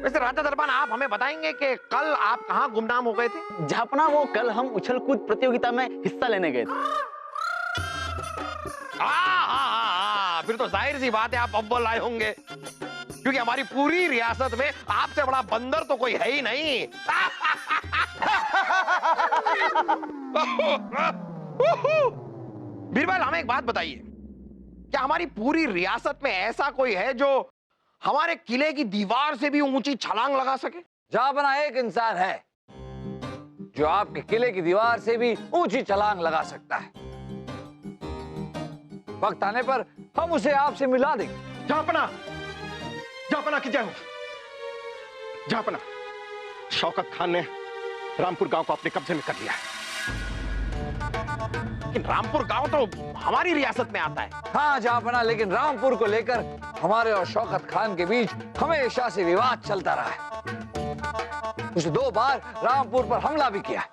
वैसे राजा दरबान, आप हमें बताएंगे कि कल आप कहाँ गुमनाम हो गए थे? जहापना, वो कल हम उछल कूद प्रतियोगिता में हिस्सा लेने गए थे। फिर तो जाहिर सी बात है आप अव्वल आए होंगे, क्योंकि हमारी पूरी रियासत में आपसे बड़ा बंदर तो कोई है ही नहीं। बीरबल, हमें एक बात बताइए, क्या हमारी पूरी रियासत में ऐसा कोई है जो हमारे किले की दीवार से भी ऊंची छलांग लगा सके? जहापना, एक इंसान है जो आपके किले की दीवार से भी ऊंची छलांग लगा सकता है। वक्त आने पर हम उसे आपसे मिला देंगे। जहापना, जहापना की जय हो। जहापना, शौकत खान ने रामपुर गांव को अपने कब्जे में कर लिया है। लेकिन रामपुर गांव तो हमारी रियासत में आता है। हाँ जहापना, लेकिन रामपुर को लेकर हमारे और शौकत खान के बीच हमेशा से विवाद चलता रहा है। उसने 2 बार रामपुर पर हमला भी किया।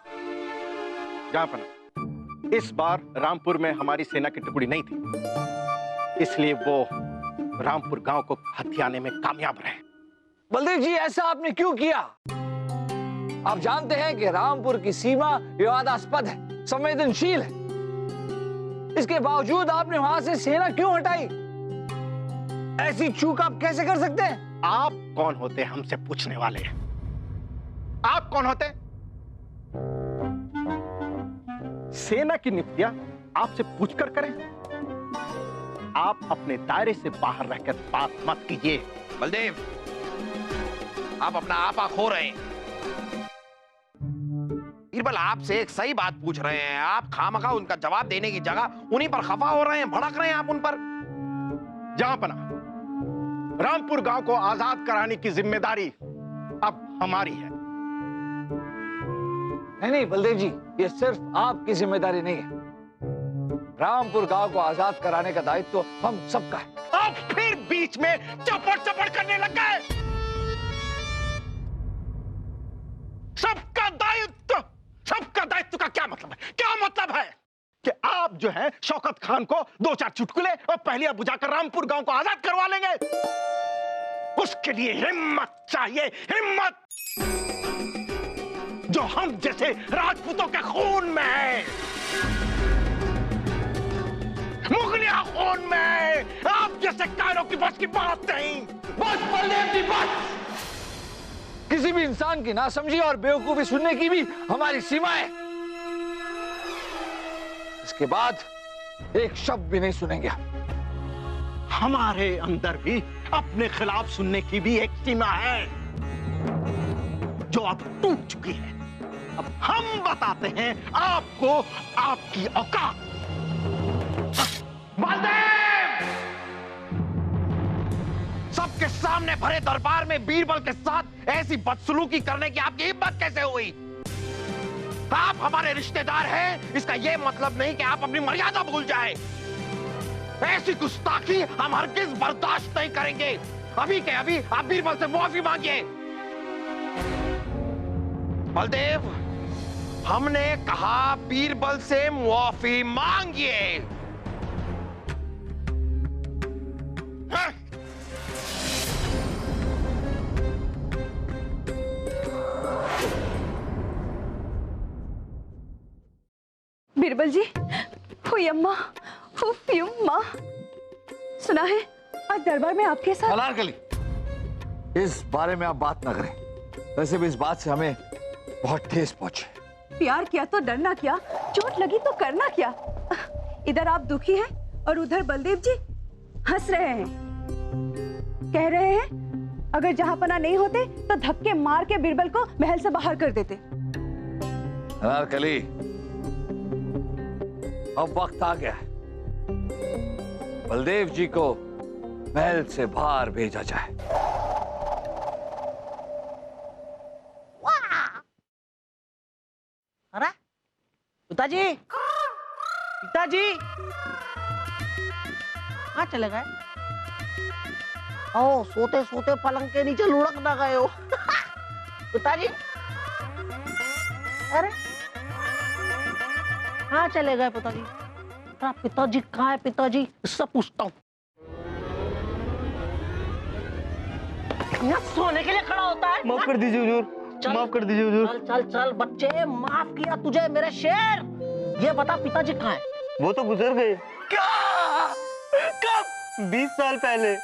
जहापना, इस बार रामपुर में हमारी सेना की टुकड़ी नहीं थी, इसलिए वो रामपुर गांव को हथियाने में कामयाब रहे। बलदेव जी, ऐसा आपने क्यों किया? आप जानते हैं कि रामपुर की सीमा विवादास्पद है, संवेदनशील है। इसके बावजूद आपने वहां से सेना क्यों हटाई? ऐसी चूक आप कैसे कर सकते हैं? आप कौन होते हमसे पूछने वाले? आप कौन होते? सेना की नियुक्तियां आपसे पूछकर करें। आप अपने दायरे से बाहर रहकर बात मत कीजिए। बलदेव, आप अपना आपा खो रहे हैं। बीरबल, आपसे एक सही बात पूछ रहे हैं, आप खामखा उनका जवाब देने की जगह उन्हीं पर खफा हो रहे हैं, भड़क रहे हैं आप उन पर। जहापना, रामपुर गांव को आजाद कराने की जिम्मेदारी अब हमारी है। नहीं बलदेव जी, ये सिर्फ आपकी जिम्मेदारी नहीं है। रामपुर गांव को आजाद कराने का दायित्व हम सबका है। आप फिर बीच में चपड़ चपड़ करने लग गए। सबका दायित्व का क्या मतलब है? क्या मतलब है कि आप जो है शौकत खान को 2-4 चुटकुले और पहलियां बुझाकर रामपुर गांव को आजाद करवा लेंगे? उसके लिए हिम्मत चाहिए, हिम्मत जो हम जैसे राजपूतों के खून में है, मुगलिया खून में है। आप जैसे कायरों की बस की बात नहीं। बस बलदेव जी, बस। किसी भी इंसान की नासमझी और बेवकूफी सुनने की भी हमारी सीमा है। इसके बाद एक शब्द भी नहीं सुनेंगे। हमारे अंदर भी अपने खिलाफ सुनने की भी एक सीमा है, जो अब टूट चुकी है। अब हम बताते हैं आपको आपकी औकात। बलदेव! सबके सामने भरे दरबार में बीरबल के साथ ऐसी बदसलूकी करने की आपकी हिम्मत कैसे हुई? आप हमारे रिश्तेदार हैं, इसका यह मतलब नहीं कि आप अपनी मर्यादा भूल जाएं। ऐसी गुस्ताखी हम हरगिज बर्दाश्त नहीं करेंगे। अभी के अभी आप बीरबल से माफी मांगिए। बलदेव, हमने कहा बीरबल से माफी मांगिए। बीरबल जी, हुई अम्मा, अम्मा, सुना है आज दरबार में आपके साथ। अनारकली, इस बारे में आप बात ना करें। वैसे भी इस बात से हमें बहुत ठेस पहुंचे। प्यार किया तो डरना क्या, चोट लगी तो करना क्या। इधर आप दुखी हैं और उधर बलदेव जी हंस रहे हैं, कह रहे हैं अगर जहांपना नहीं होते तो धक्के मार के बीरबल को महल से बाहर कर देते। अनारकली, अब वक्त आ गया है, बलदेव जी को महल से बाहर भेजा जाए। अरे पिताजी, पिताजी कहाँ चले गए? ओ, सोते सोते पलंग के नीचे लुढ़क ना गए हो। पिताजी, अरे कहाँ चले गए पिताजी? पिताजी कहाँ है पिताजी? इससे पूछता हूँ। सोने के लिए खड़ा होता है। माफ कर दीजिए हुजूर, माफ कर दीजिए हुजूर। चल चल चल बच्चे, माफ किया तुझे मेरे शेर। ये बता पिताजी कहाँ है? वो तो गुजर गए। क्या? कब? 20 साल पहले।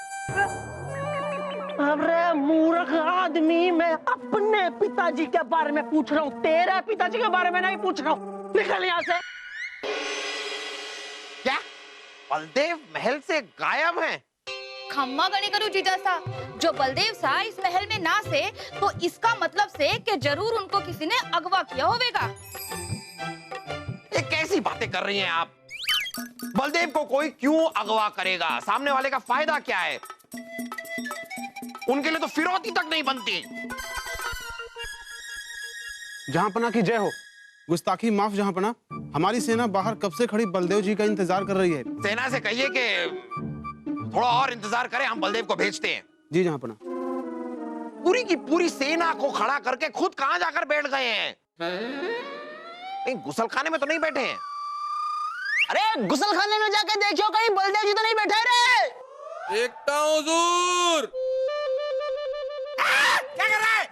अरे मूर्ख आदमी, मैं अपने पिताजी के बारे में पूछ रहा हूँ, तेरे पिताजी के बारे में नहीं पूछ रहा हूँ। निकल यहाँ से। क्या बलदेव महल से गायब हैं? खम्मा गणी करूं जीजा सा, जो बलदेव सा इस महल में ना से तो इसका मतलब से कि जरूर उनको किसी ने अगवा किया होवेगा। ये कैसी बातें कर रही हैं आप? बलदेव को कोई क्यों अगवा करेगा? सामने वाले का फायदा क्या है? उनके लिए तो फिरौती तक नहीं बनती। जहांपना की जय हो। गुस्ताखी माफ जहांपना। हमारी सेना बाहर कब से खड़ी बलदेव जी का इंतजार कर रही है। सेना से कहिए कि थोड़ा और इंतजार करें, हम बलदेव को भेजते हैं। जी जहांपना। पूरी की पूरी सेना को खड़ा करके खुद कहां जाकर बैठ गए हैं? कहीं गुसलखाने में तो नहीं बैठे हैं? अरे गुसल खाने में जाके देखियो, कहीं बलदेव जी तो नहीं बैठे रे। देखता हूँ हुजूर। क्या कर रहा है?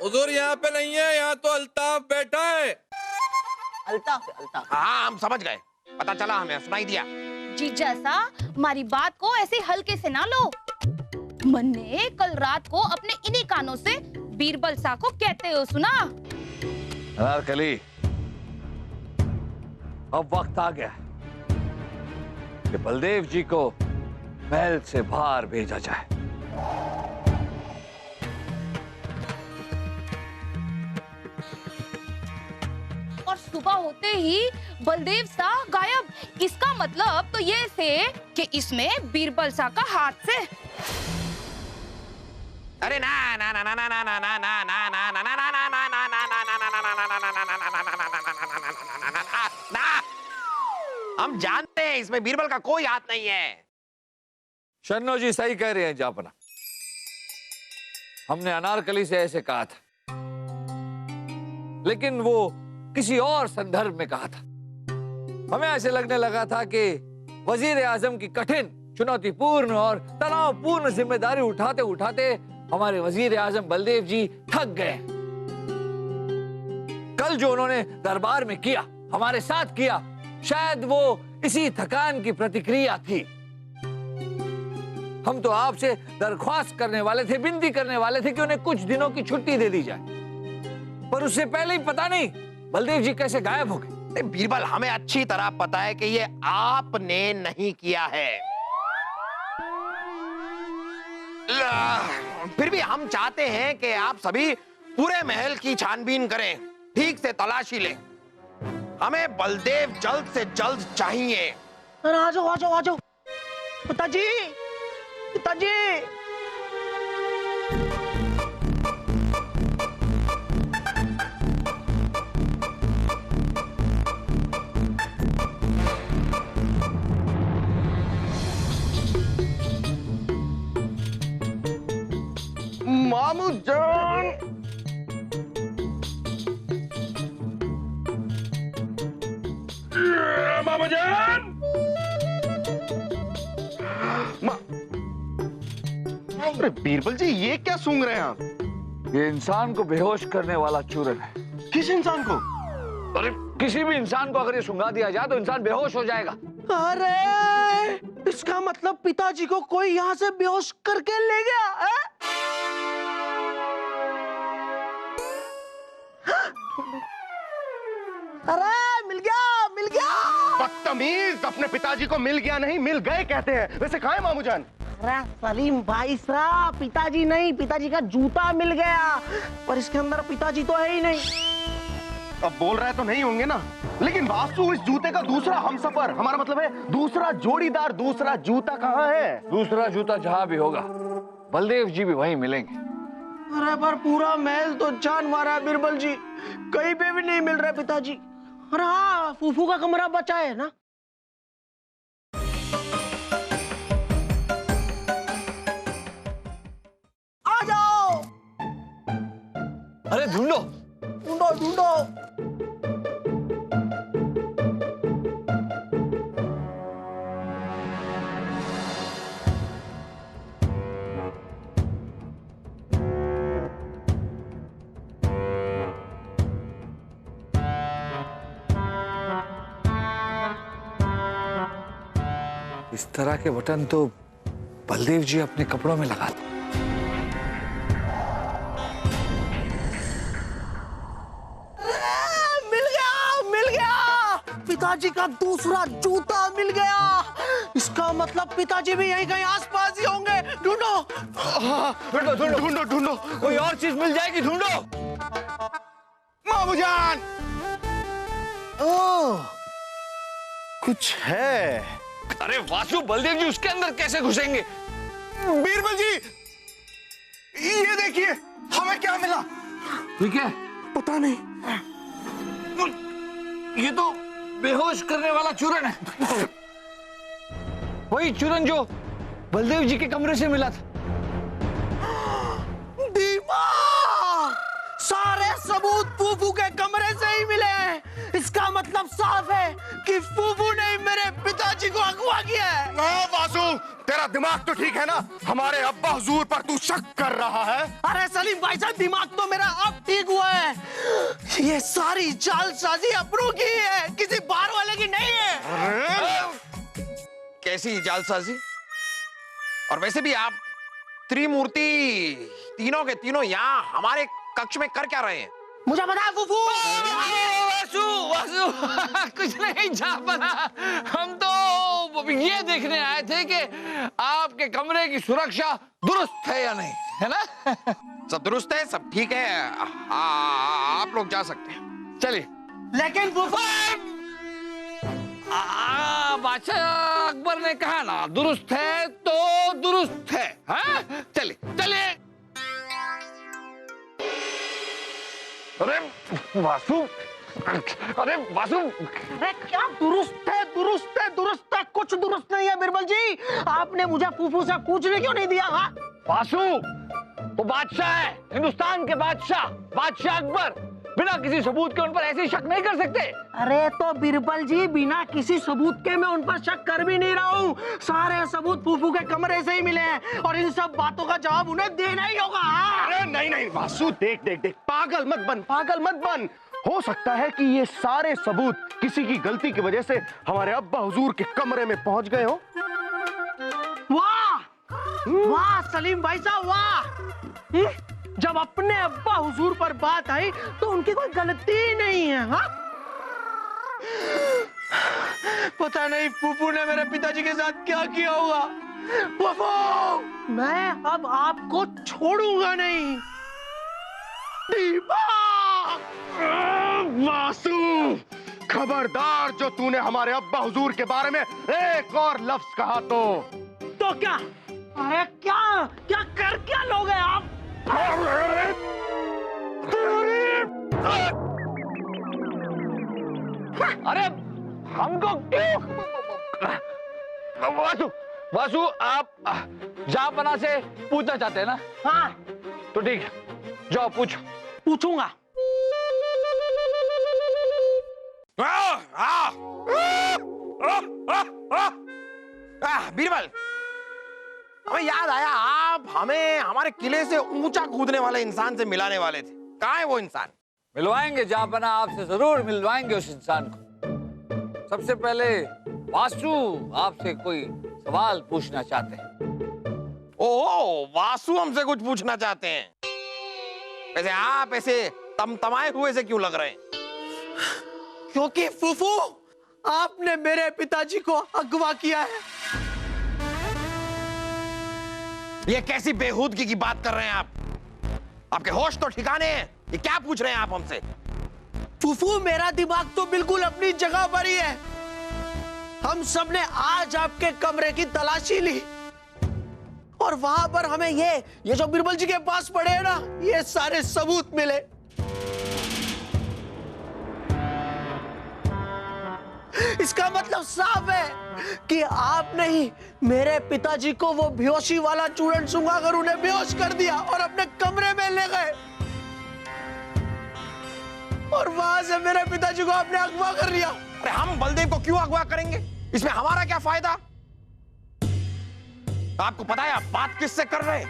हुजूर यहाँ पे नहीं है, यहाँ तो अल्ताफ बैठा है। अल्ताफ, अल्ताफ। हाँ हम समझ गए, पता चला, हमें सुनाई दिया। जीजा सा हमारी बात को ऐसे हल्के से ना लो। मन ने कल रात को अपने इन्हीं कानों से बीरबल सा को कहते हो सुना। अनारकली, अब वक्त आ गया कि बलदेव जी को महल से बाहर भेजा जाए। और सुबह होते ही बलदेव सा गायब। इसका मतलब तो ये से कि इसमें बीरबल सा का हाथ से। अरे ना ना ना ना ना ना ना ना ना ना ना ना ना ना ना ना ना, हम जानते हैं इसमें बीरबल का कोई हाथ नहीं है। शन्नो जी सही कह रहे हैं जापना। हमने अनारकली से ऐसे कहा था, लेकिन वो किसी और संदर्भ में कहा था। हमें ऐसे लगने लगा था कि वजीर आजम की कठिन, चुनौतीपूर्ण और तनावपूर्ण जिम्मेदारी उठाते उठाते हमारे वजीर आजम बलदेव जी थक गए। कल जो उन्होंने दरबार में किया, हमारे साथ किया, शायद वो इसी थकान की प्रतिक्रिया थी। हम तो आपसे दरख्वास्त करने वाले थे, विनती करने वाले थे कि उन्हें कुछ दिनों की छुट्टी दे दी जाए, पर उससे पहले ही पता नहीं बलदेव जी कैसे गायब हो गए। बीरबल, हमें अच्छी तरह पता है कि ये आपने नहीं किया है, फिर भी हम चाहते हैं कि आप सभी पूरे महल की छानबीन करें, ठीक से तलाशी लें। हमें बलदेव जल्द से जल्द चाहिए। अरे आ जाओ आ जाओ आ जाओ। पिताजी, पिताजी। मामू जान, मामू जान। अरे बीरबल जी, ये क्या सूंघ रहे हैं आप? ये इंसान को बेहोश करने वाला चूरन है। किस इंसान को? अरे किसी भी इंसान को अगर ये सुंघा दिया जाए तो इंसान बेहोश हो जाएगा। अरे इसका मतलब पिताजी को कोई यहाँ से बेहोश करके ले गया है? अरे मिल गया, मिल गया। बदतमीज, अपने पिताजी को मिल गया नहीं, मिल गए कहते हैं। वैसे कहाँ है मामू जान? अरे सलीम भाई साहब, पिताजी नहीं, पिताजी का जूता मिल गया, पर इसके अंदर पिताजी तो है ही नहीं। अब बोल रहे तो नहीं होंगे ना, लेकिन वासु, इस जूते का दूसरा हमसफर, हमारा मतलब है दूसरा जोड़ीदार, दूसरा जूता कहाँ है? दूसरा जूता जहां भी होगा, बलदेव जी भी वहीं मिलेंगे। अरे पर पूरा महल तो जान मारा बीरबल जी, कहीं पे भी नहीं मिल रहा पिताजी। अरे हाँ, फूफू का कमरा बचा है ना। आ जाओ। अरे ढूंढो, ढूंढो ढूंढो। इस तरह के बटन तो बलदेव जी अपने कपड़ों में लगाते। मिल गया पिताजी का दूसरा जूता मिल गया। इसका मतलब पिताजी भी यहीं कहीं आसपास ही होंगे। ढूंढो ढूंढो ढूंढो ढूंढो, कोई और चीज मिल जाएगी, ढूंढो। मामूजान, ओह, कुछ है। अरे वासु, बलदेव जी उसके अंदर कैसे घुसेंगे? बीरबल जी, ये देखिए, हमें क्या मिला? ठीक है, पता नहीं। ये तो बेहोश करने वाला चूरन है। वही चूरन जो बलदेव जी के कमरे से मिला था। दिमाग! सारे सबूत फूफू के कमरे से ही मिले हैं। इसका मतलब साफ है कि फूफू ने मेरे पिताजी को अगवा किया है। वासु, तेरा दिमाग तो ठीक है ना? हमारे अब्बा हुजूर पर तू शक कर रहा है? अरे सलीम भाई साहब, दिमाग तो मेरा अब ठीक हुआ है। ये सारी जालसाजी अपनों की है, किसी बाहर वाले की नहीं है। कैसी जालसाजी? और वैसे भी आप त्रिमूर्ति तीनों के तीनों यहाँ हमारे कक्ष में कर क्या रहे हैं? मुझे पता है फूफू। वासु वासु कुछ नहीं जापना, हम तो ये देखने आए थे कि आपके कमरे की सुरक्षा दुरुस्त है या नहीं, है ना? सब दुरुस्त है, सब ठीक है। आप लोग जा सकते हैं, चलिए। लेकिन फूफू, बादशाह अकबर ने कहा ना, दुरुस्त है तो दुरुस्त है। हाँ? चलिए चलिए। अरे वासु, अरे वासु, अरे क्या दुरुस्त है, दुरुस्त है, दुरुस्त है? कुछ दुरुस्त नहीं है बिरबल जी। आपने मुझे फूफू से पूछने क्यों नहीं दिया? हाँ, वासु वो बादशाह है, हिंदुस्तान के बादशाह, बादशाह अकबर। बिना किसी सबूत के उन पर ऐसे शक नहीं कर सकते। अरे तो बिरबल जी, बिना किसी सबूत के मैं उन पर शक कर भी नहीं रहा हूँ। सारे सबूत फूफू के कमरे से ही मिले हैं और इन सब बातों का जवाब उन्हें देना ही होगा। अरे नहीं नहीं वासु, देख देख देख, पागल मत बन, पागल मत बन। हो सकता है कि ये सारे सबूत किसी की गलती की वजह से हमारे अब्बा हुजूर के कमरे में पहुंच गए हो। वाह वाह सलीम भाई साहब, वाह! जब अपने अब्बा हुजूर पर बात आई तो उनकी कोई गलती ही नहीं है। हाँ, पता नहीं फूफू ने मेरे पिताजी के साथ क्या किया होगा। फूफू, मैं अब आपको छोड़ूंगा नहीं। वासु, खबरदार, जो तूने हमारे अब्बा हुजूर के बारे में एक और लफ्ज कहा तो क्या? अरे क्या क्या कर क्या लोगे आप? अरे हमको क्यों? वासु वासु, आप जहांपना से पूछना चाहते हैं ना? हाँ, तो ठीक है, जाओ पूछो। पूछूंगा। बीरबल, हमें याद आया, आप हमें हमारे किले से ऊंचा कूदने वाले इंसान से मिलाने वाले थे। कहाँ है वो इंसान? मिलवाएंगे जहांपना, आपसे जरूर मिलवाएंगे उस इंसान को। सबसे पहले वासु आपसे कोई सवाल पूछना चाहते हैं। ओह, वासु हमसे कुछ पूछना चाहते हैं। वैसे आप ऐसे तमतमाए हुए से क्यों लग रहे हैं? क्योंकि फूफू, आपने मेरे पिताजी को अगवा किया है। ये कैसी बेहूदगी की बात कर रहे हैं आप? आपके होश तो ठिकाने हैं? ये क्या पूछ रहे हैं आप हमसे? फूफू, मेरा दिमाग तो बिल्कुल अपनी जगह पर ही है। हम सबने आज आपके कमरे की तलाशी ली और वहां पर हमें ये जो बिरबल जी के पास पड़े हैं ना, ये सारे सबूत मिले। इसका मतलब साफ है कि आपने ही मेरे पिताजी को वो बेहोशी वाला चूरन सुंघाकर उन्हें बेहोश कर दिया और अपने कमरे में ले गए और वहां से मेरे पिताजी को आपने अगवा कर लिया। अरे हम बलदेव को क्यों अगवा करेंगे? इसमें हमारा क्या फायदा? आपको पता है आप बात किससे कर रहे हैं?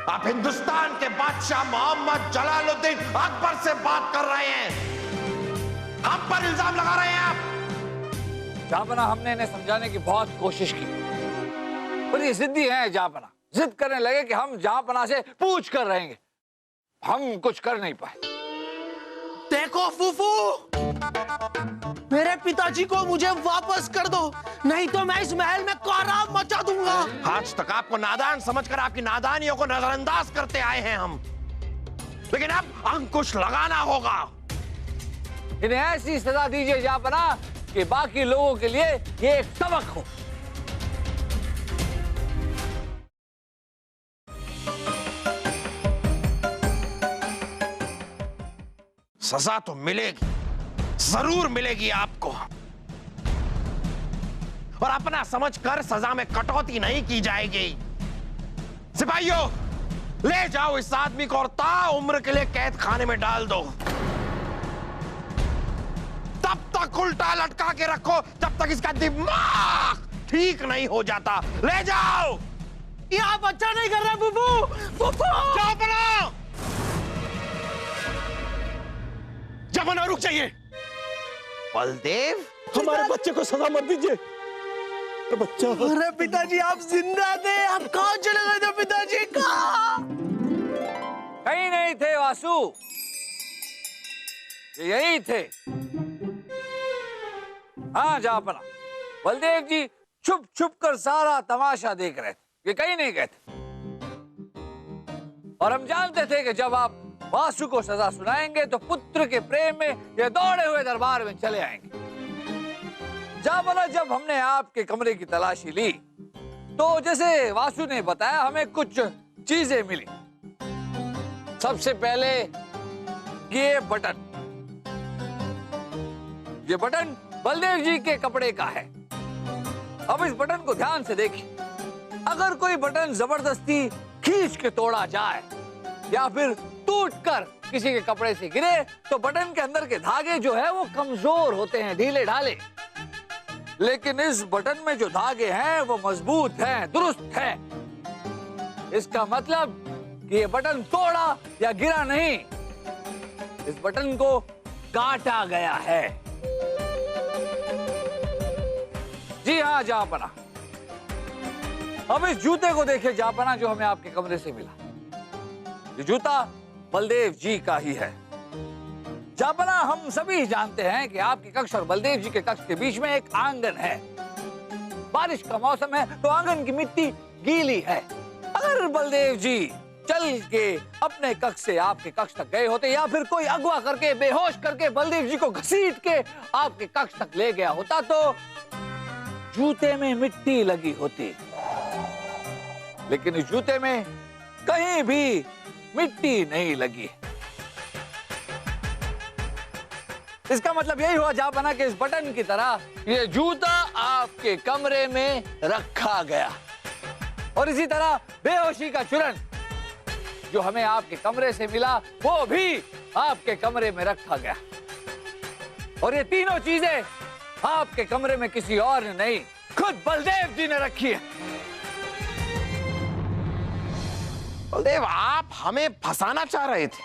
आप हिंदुस्तान के बादशाह मोहम्मद जलालुद्दीन अकबर से बात कर रहे हैं। हम पर इल्जाम लगा रहे हैं आप। जापना हमने इन्हें समझाने की बहुत कोशिश की, पर ये जिद्दी हैं जापना। जिद करने लगे कि हम जापना से पूछ कर रहेंगे। हम कुछ कर नहीं पाए। देखो फूफू, मेरे पिताजी को मुझे वापस कर दो, नहीं तो मैं इस महल में कोहराम मचा दूंगा। आज तक आपको नादान समझकर आपकी नादानियों को नजरअंदाज करते आए हैं हम, लेकिन अब अंकुश लगाना होगा। इन्हें ऐसी सजा दीजिए जापना कि बाकी लोगों के लिए ये एक सबक हो। सजा तो मिलेगी, जरूर मिलेगी आपको, और अपना समझकर सजा में कटौती नहीं की जाएगी। सिपाहियों, ले जाओ इस आदमी को और ताउम्र के लिए कैद खाने में डाल दो। तब तक उल्टा लटका के रखो जब तक इसका दिमाग ठीक नहीं हो जाता। ले जाओ। ये आप अच्छा नहीं कर रहे फूफू। फूफू जापना, जापना रुक जाइए। बलदेव, हमारे बच्चे को सजा मत दीजिए। बच्चा, अरे पिताजी आप जिंदा थे, आप कहाँ चले गए थे पिताजी? कहाँ? कहीं नहीं थे वासु, ये यही थे। हाँ जापना, बलदेव जी छुप छुप कर सारा तमाशा देख रहे थे, ये कहीं नहीं गए थे। और हम जानते थे कि जब आप वासु को सजा सुनाएंगे तो पुत्र के प्रेम में ये दौड़े हुए दरबार में चले आएंगे। जापना, जब हमने आपके कमरे की तलाशी ली तो जैसे वासु ने बताया हमें कुछ चीजें मिली। सबसे पहले ये बटन, ये बटन बलदेव जी के कपड़े का है। अब इस बटन को ध्यान से देखिए। अगर कोई बटन जबरदस्ती खींच के तोड़ा जाए या फिर टूटकर किसी के कपड़े से गिरे तो बटन के अंदर के धागे जो है वो कमजोर होते हैं, ढीले ढाले। लेकिन इस बटन में जो धागे हैं वो मजबूत हैं, दुरुस्त हैं। इसका मतलब कि ये बटन तोड़ा या गिरा नहीं, इस बटन को काटा गया है। जी हाँ जापना। अब इस जूते को देखिए जापना, जो हमें आपके कमरे से मिला। ये जूता बलदेव जी का ही है। जापना, हम सभी जानते हैं कि आपकी कक्ष और बलदेव जी के कक्ष के बीच में एक आंगन है। बारिश का मौसम है तो आंगन की मिट्टी गीली है। अगर बलदेव जी चल के अपने कक्ष से आपके कक्ष तक गए होते या फिर कोई अगवा करके बेहोश करके बलदेव जी को घसीट के आपके कक्ष तक ले गया होता तो जूते में मिट्टी लगी होती, लेकिन इस जूते में कहीं भी मिट्टी नहीं लगी। इसका मतलब यही हुआ जापना कि इस बटन की तरह ये जूता आपके कमरे में रखा गया, और इसी तरह बेहोशी का चूरन जो हमें आपके कमरे से मिला वो भी आपके कमरे में रखा गया। और ये तीनों चीजें आपके कमरे में किसी और ने नहीं, खुद बलदेव जी ने रखी है। बलदेव, आप हमें फंसाना चाह रहे थे,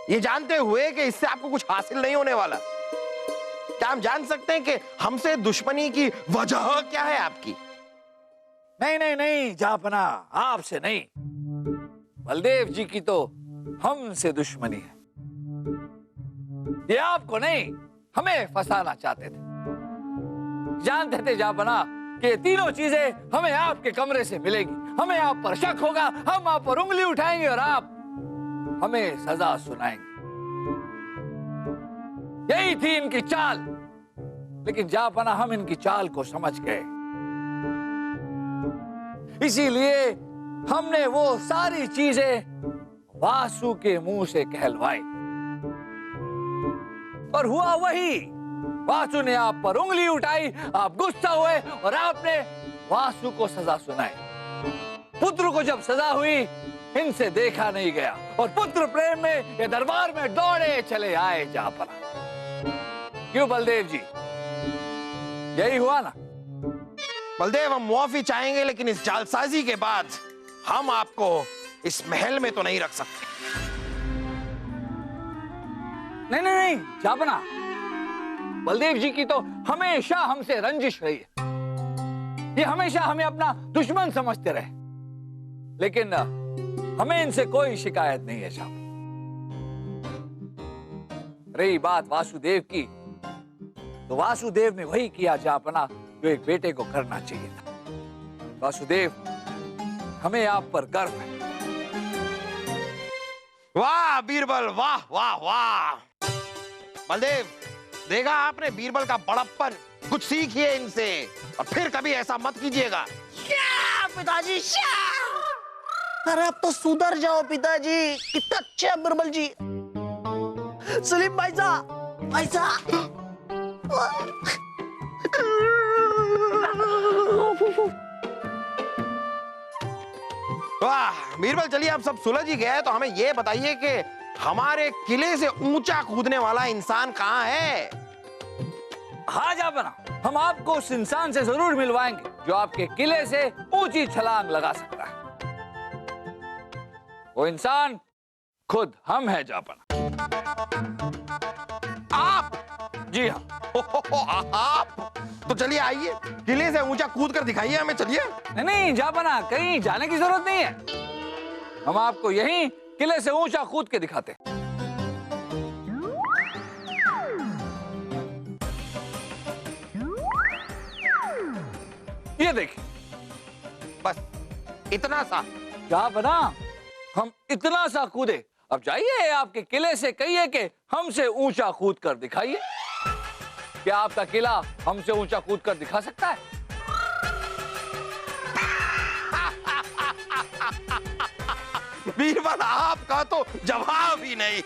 ये जानते हुए कि इससे आपको कुछ हासिल नहीं होने वाला। क्या हम जान सकते हैं कि हमसे दुश्मनी की वजह क्या है आपकी? नहीं नहीं नहीं जापना, आपसे नहीं, बलदेव जी की तो हमसे दुश्मनी है। ये आपको नहीं, हमें फंसाना चाहते थे। जानते थे जापना कि तीनों चीजें हमें आपके कमरे से मिलेगी, हमें आप पर शक होगा, हम आप पर उंगली उठाएंगे और आप हमें सजा सुनाएंगे। यही थी इनकी चाल, लेकिन जापना हम इनकी चाल को समझ गए। इसीलिए हमने वो सारी चीजें वासु के मुंह से कहलवाई, और हुआ वही। वासु ने आप पर उंगली उठाई, आप गुस्सा हुए और आपने वासु को सजा सुनाई। पुत्र को जब सजा हुई इनसे देखा नहीं गया और पुत्र प्रेम में ये दरबार में दौड़े चले आए जापना। क्यों बलदेव जी, यही हुआ ना? बलदेव, हम मुआफी चाहेंगे, लेकिन इस जालसाजी के बाद हम आपको इस महल में तो नहीं रख सकते। नहीं नहीं नहीं जापना, बलदेव जी की तो हमेशा हमसे रंजिश रही है। ये हमेशा हमें अपना दुश्मन समझते रहे, लेकिन हमें इनसे कोई शिकायत नहीं है साहब। रही बात वासुदेव की, तो वासुदेव ने वही किया जापना जो एक बेटे को करना चाहिए था। वासुदेव, हमें आप पर गर्व है। वाह बीरबल, वाह वाह वाह। बलदेव, देखा आपने बीरबल का बड़प्पन, कुछ सीखिए इनसे और फिर कभी ऐसा मत कीजिएगा। पिताजी अरे अब तो सुधर जाओ पिताजी, कितना अच्छा है बीरबल जी। सलीम भाई साहब, भाई साहब। वाह बीरबल, चलिए आप सब सुलझ ही गए तो हमें ये बताइए कि हमारे किले से ऊंचा कूदने वाला इंसान कहाँ है? हाँ जापना, हम आपको उस इंसान से जरूर मिलवाएंगे जो आपके किले से ऊंची छलांग लगा सकता है। वो इंसान खुद हम है जापना। आप? जी हाँ। आप? तो चलिए आइए, किले से ऊंचा कूद कर दिखाइए हमें, चलिए। नहीं जापना, कहीं जाने की जरूरत नहीं है। हम आपको यहीं किले से ऊंचा कूद के दिखाते। ये देखिए, बस इतना सा। जापना, हम इतना सा कूदे। अब जाइए आपके किले से कहिए कि हमसे ऊंचा कूद कर दिखाइए। क्या आपका किला हमसे ऊंचा कूद कर दिखा सकता है? बीरबल, आपका तो जवाब ही नहीं।